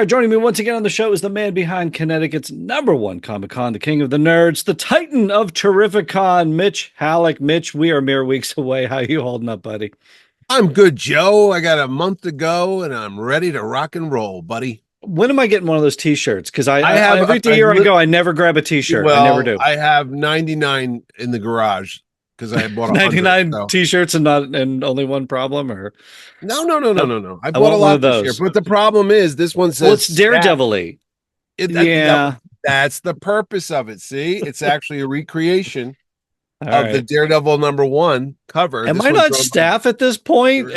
All right, joining me once again on the show is the man behind Connecticut's #1 Comic-Con, the king of the nerds, the titan of TerrifiCon, Mitch Hallock. Mitch, we are mere weeks away. How you holding up, buddy? I'm good, Joe. I got a month to go, and I'm ready to rock and roll, buddy. When am I getting one of those T-shirts? Because I have every year I go, I never grab a T-shirt. I never do. I have 99 in the garage because I bought 99 T-shirts and only one problem, or no. I bought a lot this year, but the problem is this one says it's Daredevil-y. That's the purpose of it. See, it's actually a recreation of the Daredevil #1 cover. Am I not staff at this point?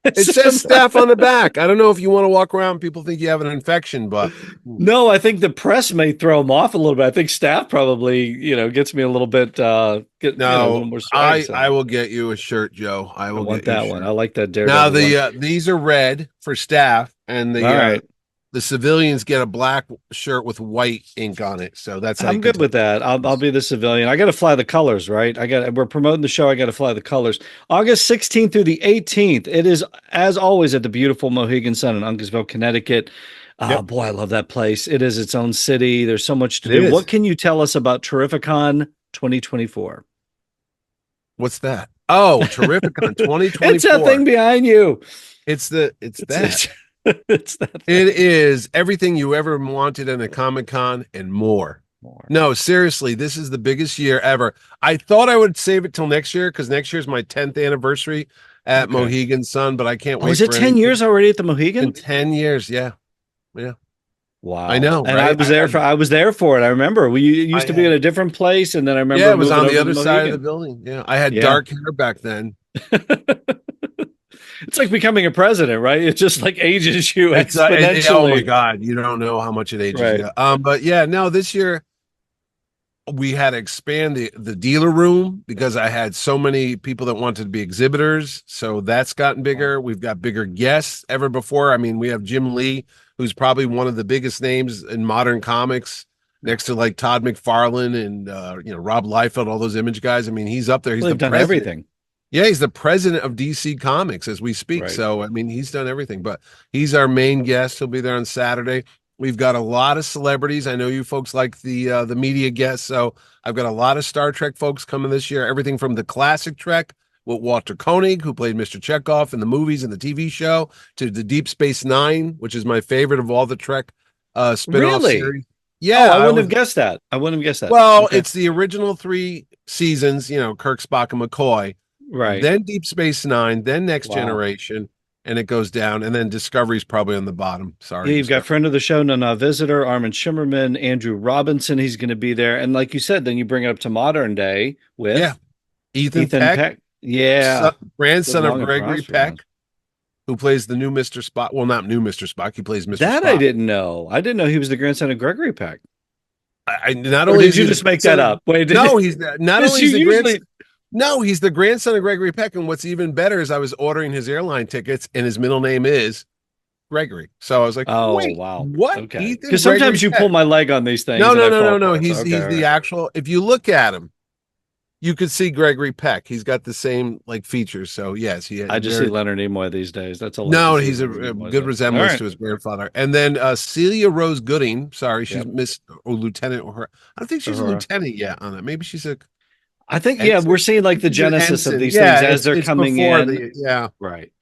It says staff on the back. I don't know if you want to walk around. People think you have an infection, but no, I think the press may throw them off a little bit. I think staff probably, gets me a little bit. A little more swag, I will get you a shirt, Joe. I want that one. I like that Daredevil. Now these are red for staff, and the civilians get a black shirt with white ink on it. So I'm good with that. I'll be the civilian. I got to fly the colors, right? We're promoting the show. I got to fly the colors. August 16th through the 18th. It is, as always, at the beautiful Mohegan Sun in Uncasville, Connecticut. Boy, I love that place. It is its own city. There's so much to do. What can you tell us about TerrifiCon 2024? What's that? Oh, TerrifiCon 2024. It's that thing behind you. It's that. It is everything you ever wanted in a Comic-Con and more. No, seriously, this is the biggest year ever. I thought I would save it till next year because next year's my 10th anniversary at Mohegan Sun, but I can't wait. Was it 10 years already at the Mohegan? 10 years, yeah. Wow, I know. And right? I was there for it. I remember we used to be in a different place, and then I remember it was on the other side of the building. Yeah, I had dark hair back then. It's like becoming a president, right? It just like ages you exponentially. Oh my God, you don't know how much it ages you. But yeah, no, this year we had to expand the dealer room because I had so many people that wanted to be exhibitors. So that's gotten bigger. We've got bigger guests ever before. I mean, we have Jim Lee, who's probably one of the biggest names in modern comics, next to like Todd McFarlane and Rob Liefeld, all those Image guys. I mean, he's up there. He's done everything. Yeah, he's the president of DC Comics as we speak. Right. So, I mean, he's done everything, but he's our main guest. He'll be there on Saturday. We've got a lot of celebrities. I know you folks like the media guests. So I've got a lot of Star Trek folks coming this year. Everything from the classic Trek with Walter Koenig, who played Mr. Chekhov in the movies and the TV show, to the Deep Space Nine, which is my favorite of all the Trek spin-off series. Yeah, I wouldn't have guessed that. Well, it's the original 3 seasons, Kirk, Spock, and McCoy. Right. Then Deep Space Nine, then Next Generation, and it goes down. And then Discovery's probably on the bottom. Sorry. Yeah, you've got friend of the show, Nana Visitor, Armin Shimmerman, Andrew Robinson. He's going to be there. And like you said, then you bring it up to modern day with Ethan Peck. Yeah. Grandson of Gregory Peck, who plays the new Mr. Spock. Well, not new Mr. Spock. He plays Mr. That Spock. I didn't know. I didn't know he was the grandson of Gregory Peck. Not only did you just make that up? Wait, no, he's not only is the grandson. No, he's the grandson of Gregory Peck. And what's even better is I was ordering his airline tickets and his middle name is Gregory. So I was like, wait, wow. What? Okay. Because sometimes you pull my leg on these things. No. He's the actual, if you look at him, you could see Gregory Peck. He's got the same features. So yes, I just see Leonard Nimoy these days. That's a he's a good resemblance to his grandfather. And then Celia Rose Gooding. Sorry, she's Miss or Lieutenant or her. I don't think she's a lieutenant yet on it. Maybe she's a. I think we're seeing like the genesis of these things as they're coming in. Right.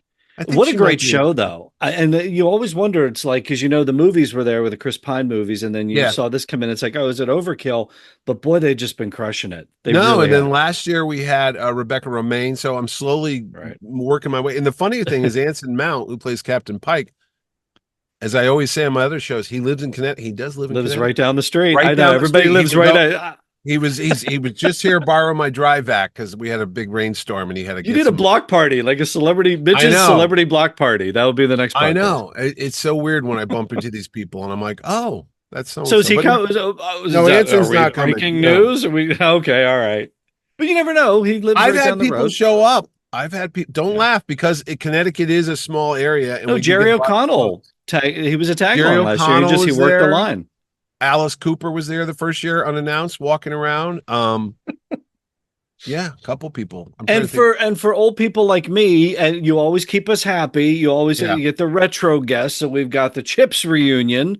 What a great show, though. And you always wonder, it's like, because the movies were there with the Chris Pine movies, and then you saw this come in. It's like, oh, is it overkill? But boy, they've just been crushing it. Then last year we had Rebecca Romaine. So I'm slowly working my way. And the funny thing is, Anson Mount, who plays Captain Pike, as I always say on my other shows, he lives in Connecticut. He does live in Connecticut. Right down the street. I know everybody lives right. He was just here borrow my drive vac because we had a big rainstorm and he had to. You need a block party, like a celebrity celebrity block party. That would be the next podcast. I know. It's so weird when I bump into these people and I'm like, oh, that's so. So is he coming? No, Anson's not coming. Breaking news? Are we okay? All right, but you never know. He lives. I've had people show up. I've had people. Don't laugh because Connecticut is a small area. And Jerry O'Connell. He was a tag line last year. He worked the line. Alice Cooper was there the first year unannounced, walking around. Yeah, a couple people. I'm trying to And think. for old people like me, and you always keep us happy. You always Yeah. you get the retro guests. So we've got the Chips reunion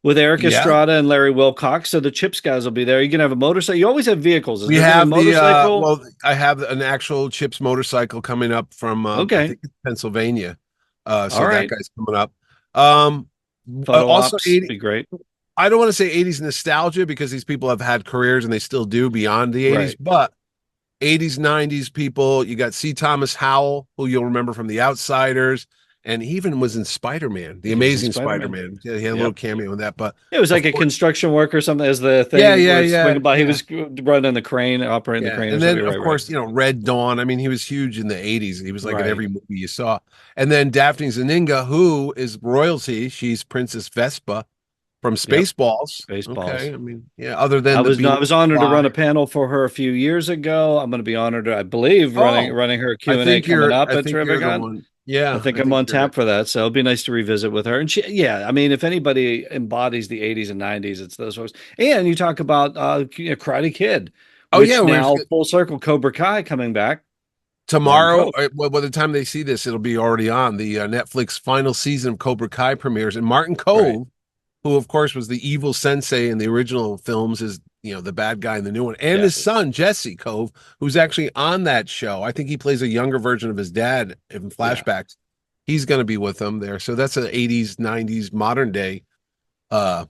with Eric Yeah. Estrada and Larry Wilcox. So the Chips guys will be there. You can have a motorcycle. You always have vehicles. Is We there going to be a have the motorcycle? well, I have an actual Chips motorcycle coming up from I Okay. think it's Pennsylvania. All So that right. guy's coming up. Um Photo Also ops 80, be great. I don't want to say 80s nostalgia because these people have had careers and they still do beyond the 80s, Right. but 80s, 90s people, you got C. Thomas Howell, who you'll remember from The Outsiders, and he even was in Spider-Man, The He was in Amazing Spider-Man. Spider-Man. Yeah, he had a little Yep. cameo in that, but It was like of a course, construction worker or something as the yeah, thing yeah, where it's yeah, swinging by. He yeah. was running the crane, operating the Yeah, crane or and something. then of Right, right, course, Red Dawn. I mean, he was huge in the 80s. He was like in right. every movie you saw. And then Daphne Zaninga, who is royalty. She's Princess Vespa from Yep. Spaceballs. Spaceballs. Okay, I mean, yeah, other than the I Being was honored to run a Fly. panel for her a few years ago. I'm going to be honored, I believe, Oh, running her Q&A coming up I at think you're the TerrifiCon. one. I Yeah, think I I'm think on you're the tap for that, so it'll be nice to revisit with her. And she, yeah, I mean, if anybody embodies the '80s and '90s, it's those folks. And you talk about Karate Kid, Oh yeah, which we're now full circle, Cobra Kai coming back. Martin tomorrow. Cove, Well, by the time they see this, it'll be already on. The Netflix final season of Cobra Kai premieres, and Martin right? Cove, who of course was the evil sensei in the original films, is the bad guy in the new one, and his Yes, son Jesse Cove, who's actually on that show. I think he plays a younger version of his dad in yeah. flashbacks. He's going to be with them there, so that's an '80s, '90s, modern day uh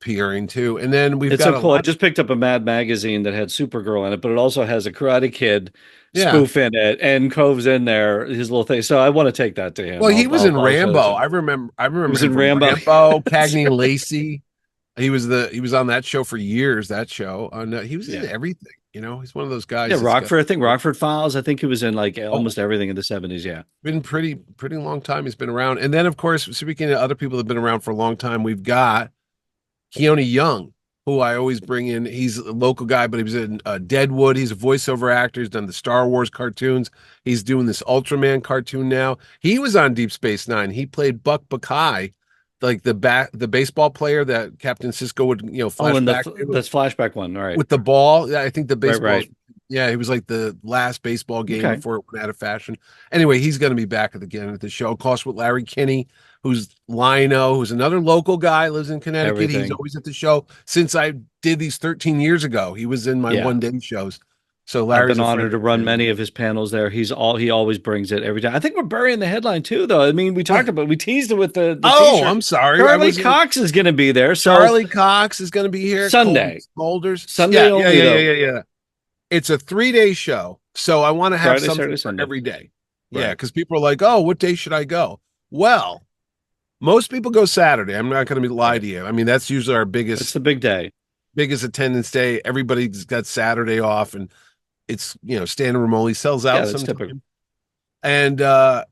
appearing too. And then we've It's got so a cool. I lot. just picked up a Mad magazine that had Supergirl in it, but it also has a Karate Kid Yeah. spoof in it, and Cove's in there, his little thing. So I want to take that to him. Well, he was in I'll show Rambo. that to him. I He remember was him in from Rambo. Rambo, That's Cagney and right. Lacey. He was on that show for years. That show, he was in Yeah. everything. He's one of those Yeah, guys that's got Rockford. I think Rockford Files. I think he was in like oh, almost everything in the '70s. Yeah. been pretty long time. He's been around. And then of course, speaking of other people that have been around for a long time, we've got Keone Young, who I always bring in. He's a local guy, but he was in Deadwood. He's a voiceover actor. He's done the Star Wars cartoons. He's doing this Ultraman cartoon now. He was on Deep Space Nine. He played Buck Bakai, like the baseball player that Captain Cisco would Oh, and flashback to that's flashback one. All right. with the ball. Yeah, I think the Right. baseball. Right. Yeah, he was like the last baseball game Okay. before it went out of fashion. Anyway, he's going to be back again at the show. Of course, with Larry Kinney, who's Lino, who's another local guy, lives in Connecticut. He's Everything. always at the show since I did these 13 years ago. He was in my Yeah. one day shows. So I've Larry's been a friend honored to of the run family. many of his panels there. He always brings it every time. I think we're burying the headline too, though. I mean, What? we teased it with the Oh, t-shirt. I'm sorry. I Charlie was like, Cox is going to be there. So Charlie Cox is going to be here. Colby Sunday, Smulders. Sunday Yeah, yeah, only yeah, yeah, though. yeah, yeah. It's a 3 day show. So I want to have Friday, something Saturday, for Sunday. every day. Yeah, Right. because people are like, oh, what day should I go? Well, most people go Saturday. I'm not going to lie Right. to you. I mean, that's usually our It's biggest the big day. biggest attendance day. Everybody's got Saturday off, and it's standing room only, sells Yeah, out that's typical. sometimes. And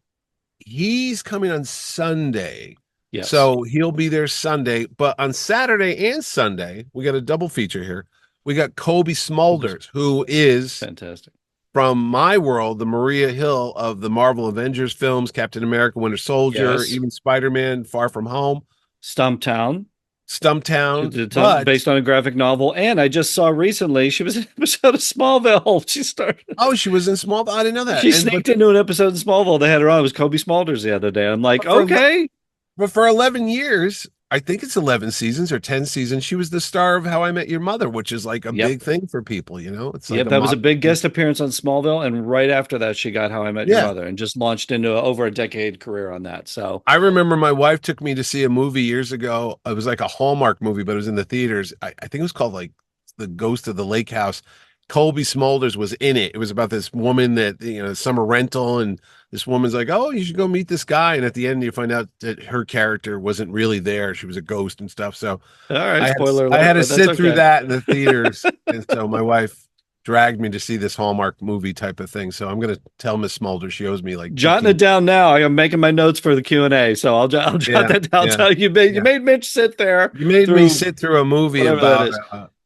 he's coming on Sunday. Yes. So he'll be there Sunday. But on Saturday and Sunday, we got a double feature here. We got Kobe Smulders, who is Fantastic. from my world, the Maria Hill of the Marvel Avengers films, Captain America, Winter Soldier, Yes. even Spider-Man, Far From Home, Stumptown. Stumptown. It's But based on a graphic novel. And I just saw recently she was in an episode of Smallville. She started. oh, she was in Small. I didn't know that. She And sneaked into an episode of Smallville. They had her on. It was Kobe Smulders the other day. I'm like, but for okay. but for 11 years, I think it's 11 seasons or 10 seasons, she was the star of How I Met Your Mother, which is like a Yep. big thing for people. It's like Yep. a That was a modern. big guest appearance on Smallville. And right after that, she got How I Met Your Yeah. Mother and just launched into over a decade career on that. So, I remember my wife took me to see a movie years ago. It was like a Hallmark movie, but it was in the theaters. I think it was called like The Ghost of the Lake House. Colby Smulders was in it. It was about this woman that, summer rental, and this woman's like, oh, you should go meet this guy. And at the end, you find out that her character wasn't really there. She was a ghost and stuff. So all right. I had, Spoiler I had alert, to but that's sit through okay. that in the theaters. And so my wife dragged me to see this Hallmark movie type of thing. So I'm going to tell Miss Smulder she owes me like Jotting it 15. down now. I'm making my notes for the Q&A. So I'll jot Yeah. that down. I'll Yeah. tell you, you Yeah. made Mitch sit there You made me through sit through a movie whatever that about, is.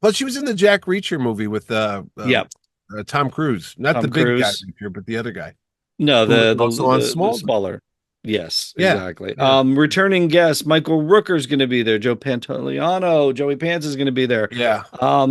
well, she was in the Jack Reacher movie with Yeah. Tom Cruise, not Tom the big guy Cruise. Reacher, but the other guy No, who was also on the Small. smaller. Yes, Yeah. exactly. Yeah. Returning guest Michael Rooker's going to be there. Joe Pantoliano, Joey Pants is going to be there. Yeah.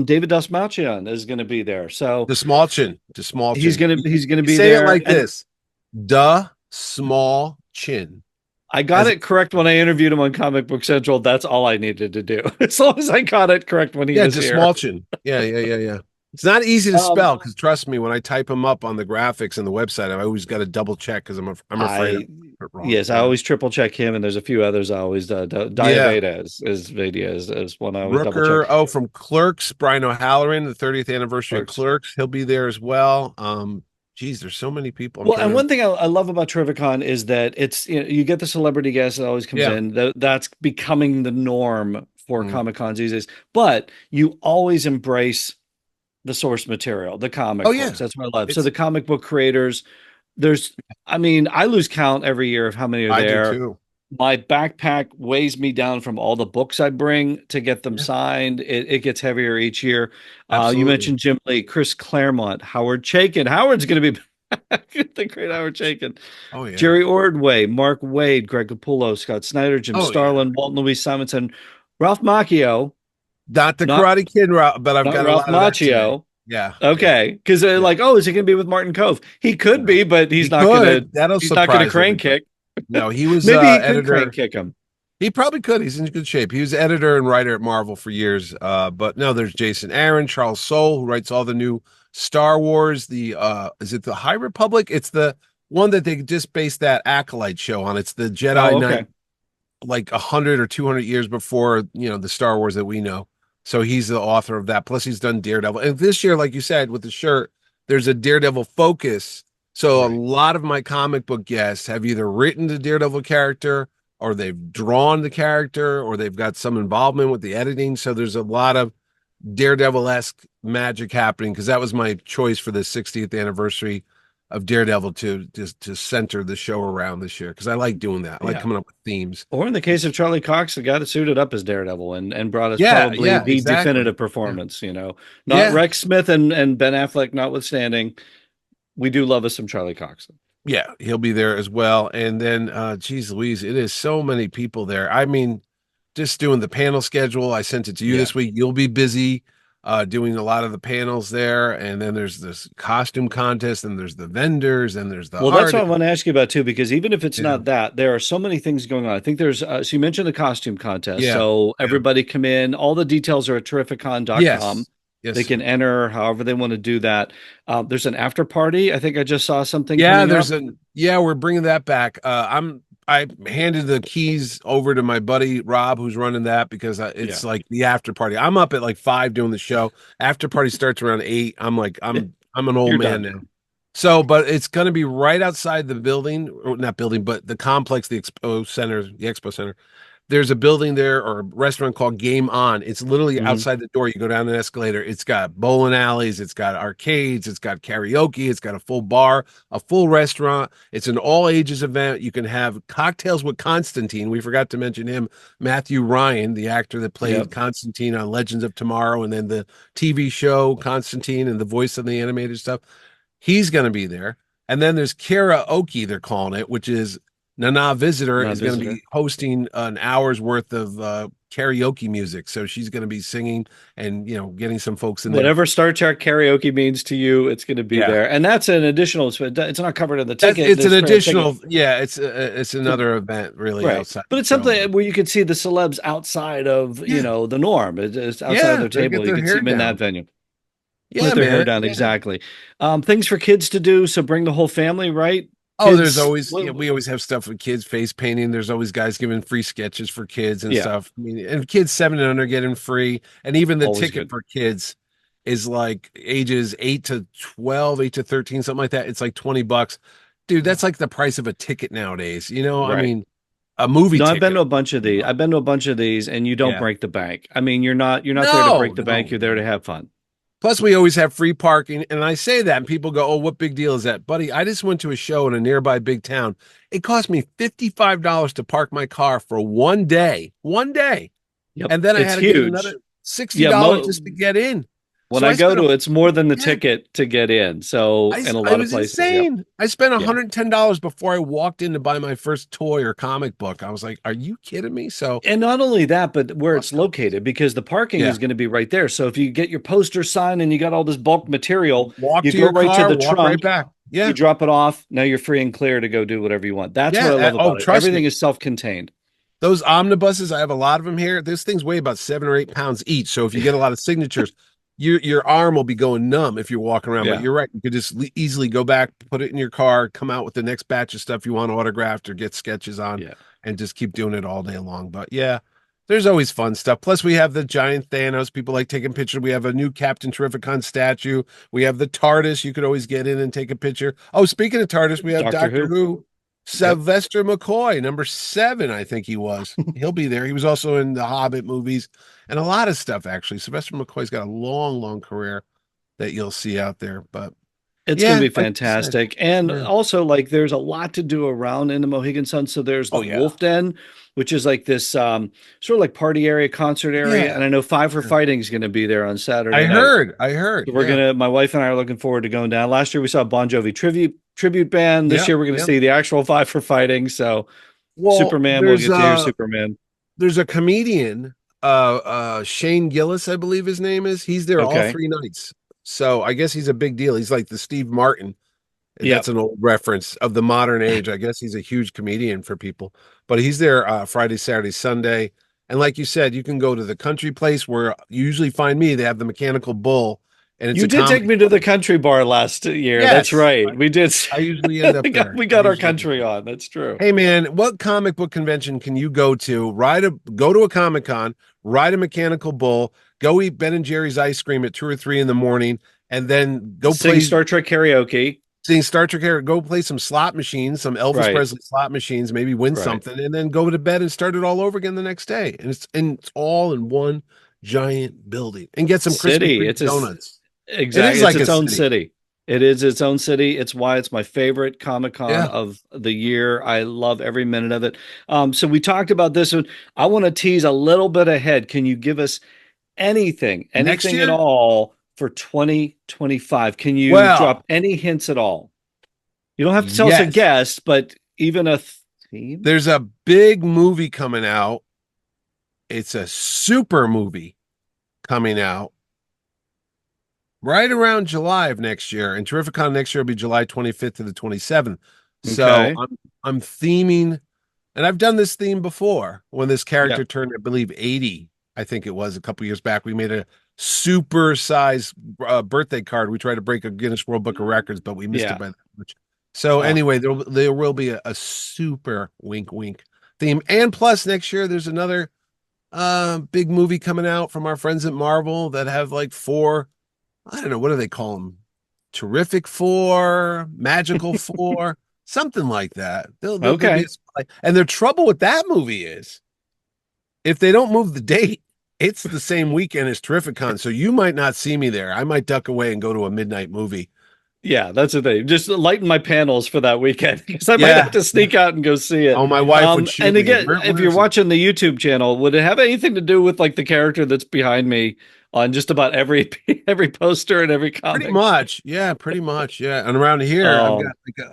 David Dasmalchian is going to be there. So The small chin. The small chin. he's gonna You be say it there. like And this. The small chin. I got As it correct when I interviewed him on Comic Book Central. That's all I needed to do. As long as I got it correct when he was just here. small chin. Yeah. It's not easy to Um, spell because trust me, when I type them up on the graphics and the website, I always got to double check because I'm afraid I of it wrong. yes, I always triple check him, and there's a few others I always Yeah. Diaveda is Vadia is one I always double check. Rooker, from Clerks, Brian O'Halloran, the 30th anniversary of Clerks. Clerks. He'll be there as well. Geez, there's so many people. Well, and one thing I love about TerrifiCon is that it's you get the celebrity guest that always comes Yeah. in. That's becoming the norm for Mm. Comic Cons these days. But you always embrace the source material, the comic Oh, books. yeah. That's what I love. So It's- the comic book creators, I lose count every year of how many are I do there. too. My backpack weighs me down from all the books I bring to get them Yeah. signed. It gets heavier each year. You Absolutely. mentioned Jim Lee, Chris Claremont, Howard Chaykin. Howard's going to be the great Howard Chaykin. Oh, yeah. Jerry Ordway, Mark Wade, Greg Capullo, Scott Snyder, Jim Oh, Starlin, Walt Louis Simonson, Ralph Macchio. Not the Not- Karate Kid route, but I've Not got a Ralph lot of that today. Macchio. Yeah. Okay, because they're like, oh, is he going to be with Martin Cove? He could be, but he's not going to. That'll He's not going to surprise crane everybody. kick. No, he was Maybe he could editor. crane kick him. He probably could. He's in good shape. He was editor and writer at Marvel for years. But no, there's Jason Aaron, Charles Soule, who writes all the new Star Wars. The is it the High Republic? It's the one that they just based that Acolyte show on. It's the Jedi Knight, like 100 or 200 years before the Star Wars that we know. So he's the author of that. Plus, he's done Daredevil. And this year, like you said, with the shirt, there's a Daredevil focus. So Right. a lot of my comic book guests have either written the Daredevil character, or they've drawn the character, or they've got some involvement with the editing. So there's a lot of Daredevil-esque magic happening, because that was my choice for the 60th anniversary of Daredevil to center the show around this year, because I like doing that. I like coming up with themes. Or in the case of Charlie Cox, the guy that suited up as Daredevil and brought us probably the definitive performance. Not Rex Smith and Ben Affleck notwithstanding. We do love us some Charlie Cox. Yeah, he'll be there as well. And then, geez Louise, it is so many people there. I mean, just doing the panel schedule. I sent it to you this week. You'll be busy doing a lot of the panels there. And then there's this costume contest, and there's the vendors, and there's the that's what I want to ask you about too, because even if it's not that, there are so many things going on. I think there's so you mentioned the costume contest. So everybody come in. All the details are at TerrifiCon.com. Yes. They can enter however they want to do that. There's an after party. I think I just saw something. We're bringing that back. I handed the keys over to my buddy Rob, who's running that, because it's like the after party. I'm up at like 5 doing the show. After party starts around 8. I'm an old man now. So, but it's going to be right outside the building, or not building, but the complex, the expo center. There's a building there, or a restaurant called Game On. It's literally outside the door. You go down an escalator. It's got bowling alleys. It's got arcades. It's got karaoke. It's got a full bar, a full restaurant. It's an all ages event. You can have cocktails with Constantine. We forgot to mention him, Matthew Ryan, the actor that played Constantine on Legends of Tomorrow, and then the TV show Constantine, and the voice of the animated stuff. He's going to be there. And then there's karaoke, they're calling it, which is Nana Visitor is going to be hosting an hour's worth of karaoke music. So she's going to be singing and, getting some folks in there. Whatever Star Trek karaoke means to you, it's going to be there. And that's an additional, it's not covered in the ticket. It's an additional, it's another event really outside. But it's something where you can see the celebs outside of, the norm. It's outside of their table. You can see them in that venue. With their hair down, exactly. Things for kids to do. So bring the whole family, right? Oh, there's always we always have stuff with kids, face painting. There's always guys giving free sketches for kids and stuff. I mean, and kids 7 and under getting free, and even the ticket for kids is like ages 8 to 12, 8 to 13, something like that. It's like $20, dude. That's like the price of a ticket nowadays. I mean, a movie. No, I've been to a bunch of these. And you don't break the bank. I mean, you're not there to break the bank. You're there to have fun. Plus, we always have free parking. And I say that, and people go, oh, what big deal is that? Buddy, I just went to a show in a nearby big town. It cost me $55 to park my car for one day. Yep. And then I had to give another $60 just to get in. When I go to it, it's more than the ticket to get in. So in a I lot of was places, yeah. insane. I spent Yeah. $110 before I walked in to buy my first toy or comic book. I was like, "Are you kidding me?" So, And not only that, but where it's located, because the parking yeah, is going to be right there. So if you get your poster signed and you got all this bulk material, walk you to go your right to car, the walk right trunk, back. you Yeah, drop it off. Now you're free and clear to go do whatever you want. That's what I yeah. love Oh, about it. trust Everything me. is self-contained. Those omnibuses, I have a lot of them here. Those things weigh about 7 or 8 pounds each. So if you get a lot of signatures, your arm will be going numb if you're walking around. But Yeah. you're right. You could just easily go back, put it in your car, come out with the next batch of stuff you want autographed or get sketches on, Yeah. and just keep doing it all day long. But yeah, there's always fun stuff. Plus, we have the giant Thanos. People like taking pictures. We have a new Captain TerrifiCon statue. We have the TARDIS. You could always get in and take a picture. Oh, speaking of TARDIS, we have Doctor Doctor Who. Who. Yep. Sylvester McCoy, number 7, I think he was. He'll be there. He was also in the Hobbit movies and a lot of stuff, actually. Sylvester McCoy's got a long, long career that you'll see out there. But It's going to yeah, be like you said, fantastic. And yeah. also, like, there's a lot to do around in the Mohegan Sun. So there's the Oh yeah, Wolf Den, which is like this sort of like party area, concert area. yeah. And I know Five for Fighting is going to be there on Saturday I night. heard, I heard. So we're Yeah, gonna. My wife and I are looking forward to going down. Last year we saw Bon Jovi tribute band. This yeah, year we're gonna yeah. see the actual Five for Fighting. So Well, Superman, we'll get to hear Superman. there's a comedian, Shane Gillis, I believe his name is. He's there all Okay. 3 nights. So I guess he's a big deal. He's like the Steve Martin. That's Yep. an old reference of the modern age. I guess he's a huge comedian for people, but he's there Friday, Saturday, Sunday. And like you said, you can go to the country place where you usually find me. They have the Mechanical Bull, and it's You a did take comedy me to the club. country bar last year. That's Yes, right. We did. I usually end up there. We I got our usually end up country there. on. That's true. Hey man, what comic book convention can you go to? Go to a Comic Con, ride a Mechanical Bull, go eat Ben and Jerry's ice cream at 2 or 3 in the morning, and then go Sing play Star Trek karaoke. seeing Star Trek here, go play some slot machines, some Elvis Right. Presley slot machines, maybe win Right. something, and then go to bed and start it all over again the next day. And it's all in one giant building. And get some Krispy City. Kreme It's a donuts. It is exactly. It's like a its own city. city. It is its own city. It's why it's my favorite Comic Con Yeah. of the year. I love every minute of it. So we talked about this one. I want to tease a little bit ahead. Can you give us Next anything at year? all for 2025? Can you Well, drop any hints at all? You don't have to tell us a yes. guess, but even a theme. There's a big movie coming out. It's a super movie coming out right around July of next year. And Terrificon next year will be July 25th to the 27th. So Okay. I'm theming, and I've done this theme before when this Yeah. character turned, I believe, 80. I think it was a couple years back. We made a super size birthday card. We tried to break a Guinness World Book of Records, but we missed it Yeah. by that much. So Oh, anyway, there will be a super wink wink theme. And plus next year there's another big movie coming out from our friends at Marvel that have like 4, I don't know, what do they call them? Terrific 4, Magical 4, something like that. There'll be okay. a, and their trouble with that movie is if they don't move the date, it's the same weekend as Terrificon. So you might not see me there. I might duck away and go to a midnight movie. Yeah, that's the thing. Just lighten my panels for that weekend because I might have Yeah. to sneak out and go see it. Oh, my wife would shoot And me. again, if Where you're is it? watching the YouTube channel, would it have anything to do with like the character that's behind me on just about every every poster and every Pretty comic? much. Yeah, pretty much. Yeah. And around here, Oh,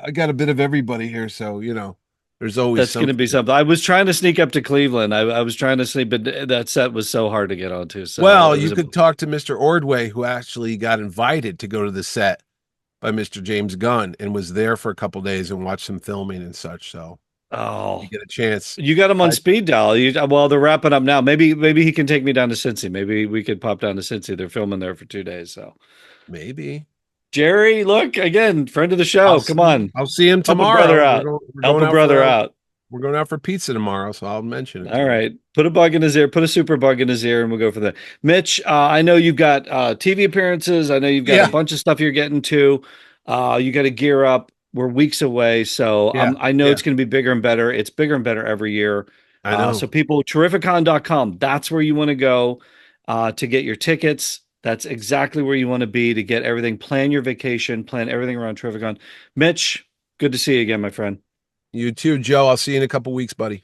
I got a bit of everybody here. So, there's always that's going to something. be something. I was trying to sneak up to Cleveland. I was trying to sneak, but that set was so hard to get onto. So Well, it you was could talk to Mr. Ordway, who actually got invited to go to the set by Mr. James Gunn and was there for a couple days and watched some filming and such. So you oh, get a chance. you got him on I, speed dial. Well, they're wrapping up now. Maybe he can take me down to Cincy. Maybe we could pop down to Cincy. They're filming there for 2 days. So maybe Jerry, look again, friend of the show. Come on, I'll see him help a brother tomorrow. out. We're Help going a out brother for out. we're going out for pizza tomorrow, so I'll mention it to All him. right. Put a bug in his ear, put a super bug in his ear, and we'll go for that. Mitch, I know you've got TV appearances. I know you've got a Yeah, bunch of stuff you're getting to. You got to gear up. We're weeks away. So yeah, I know yeah. it's going to be bigger and better. It's bigger and better every year. I So know. people, terrificon.com, that's where you want to go to get your tickets. That's exactly where you want to be to get everything. Plan your vacation, plan everything around Terrificon. Mitch, good to see you again, my friend. You too, Joe. I'll see you in a couple weeks, buddy.